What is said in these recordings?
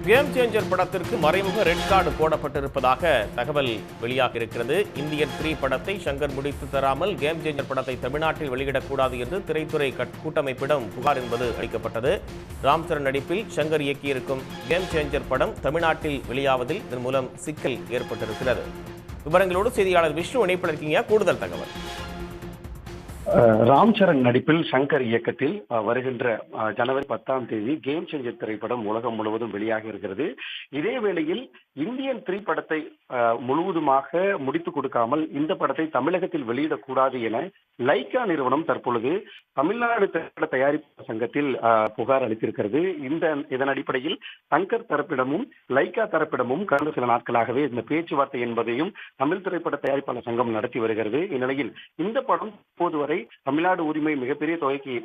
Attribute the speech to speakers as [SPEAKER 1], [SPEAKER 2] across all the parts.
[SPEAKER 1] Game changer படத்திற்கு மறைமுக red card போடப்பட்டிருப்பதாக தகவல் வெளியாக இருக்கிறது. இந்தியன் 3 படத்தை சங்கர் முடித்து தராமல் கேம் சேஞ்சர் படத்தை தமிழ்நாட்டில் வெளியிடக்கூடாது என்று திரைத்துறை கூட்டமைப்பிடம் புகார் என்பது அளிக்கப்பட்டது. ராம் சரண் நடிப்பில் சங்கர் இயக்கியிருக்கும் கேம் சேஞ்சர் படம் தமிழ்நாட்டில் வெளியாவதில் இதன் மூலம் சிக்கல் ஏற்பட்டிருக்கிறது. விவரங்களோடு செய்தியாளர் விஷ்ணு இணைப்பில் இருக்கீங்க. கூடுதல் தகவல்.
[SPEAKER 2] ராம் சரண் நடிப்பில் சங்கர் இயக்கத்தில் வருகின்ற ஜனவரி 10ஆம் தேதி கேம் சேஞ்சர் திரைப்படம் உலகம் முழுவதும் வெளியாக இருக்கிறது. இதே வேளையில் இந்தியன் 3 படத்தை முழுவதுமாக முடித்துக் கொடுக்காமல் இந்த படத்தை தமிழகத்தில் வெளியிடக்கூடாது என லைகா நிறுவனம் தற்பொழுது தமிழ்நாடு திரைப்பட தயாரிப்பு சங்கத்தில் புகார் அளித்திருக்கிறது. இதன் அடிப்படையில் சங்கர் தரப்பிடமும் லைகா தரப்பிடமும் கடந்த சில நாட்களாகவே இந்த பேச்சுவார்த்தை என்பதையும் தமிழ் திரைப்பட தயாரிப்பாளர் சங்கம் நடத்தி வருகிறது. இந்நிலையில் இந்த படம் இப்போது வரை தமிழ்நாடு உரிமை மிகப்பெரிய தொகைக்கு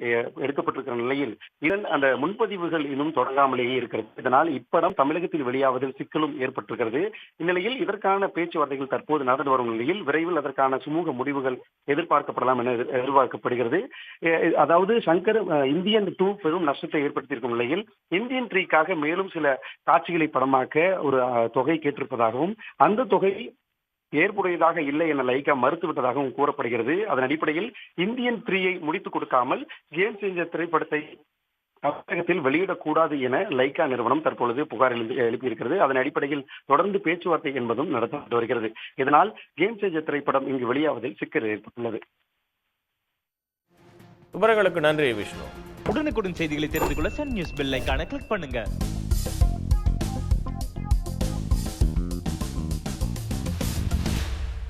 [SPEAKER 2] எடுக்கப்பட்டிருக்கிற நிலையில் அந்த முன்பதிவுகள் இன்னும் தொடங்காமலேயே இருக்கிறது. இதனால் இப்படம் தமிழகத்தில் வெளியாவதில் சிக்கலும் ஏற்பட்டிருக்கிறது. இந்நிலையில் இதற்கான பேச்சுவார்த்தைகள் தற்போது நடந்து வரும் நிலையில் விரைவில் அதற்கான சுமூக முடிவுகள் எதிர்பார்க்கப்படலாம் என எதிர்பார்க்கப்படுகிறது. அதாவது சங்கர் இந்தியன் 2 பெரும் நஷ்டத்தை ஏற்படுத்தியிருக்கும் நிலையில் இந்தியன் 3க்காக மேலும் சில காட்சிகளை படமாக்க ஒரு தொகை கேட்டிருப்பதாகவும் அந்த தொகை ஏற்புடையதாக இல்லை என லைகா மறுத்துவிட்டதாகவும் கூறப்படுகிறது. அதன் அடிப்படையில் இந்தியன் 3ஐ முடித்துக் கொடுக்காமல் கேம் சேஞ்சர் திரைப்படத்தை தமிழகத்தில் வெளியிடக்கூடாது என லைகா நிறுவனம் தற்பொழுது புகார் எழுப்பியிருக்கிறது. அதன் அடிப்படையில் தொடர்ந்து பேச்சுவார்த்தை என்பதும் நடத்தப்பட்டு வருகிறது. இதனால் கேம் சேஞ்சர் திரைப்படம் இங்கு வெளியாவதில் சிக்கல் ஏற்பட்டுள்ளது.
[SPEAKER 1] விவரங்களுக்கு நன்றி விஷ்ணு.
[SPEAKER 3] உடனுக்குடன் செய்திகளை தெரிந்து கொள்ள சன் நியூஸ் பெல் ஐகானை கிளிக் பண்ணுங்க.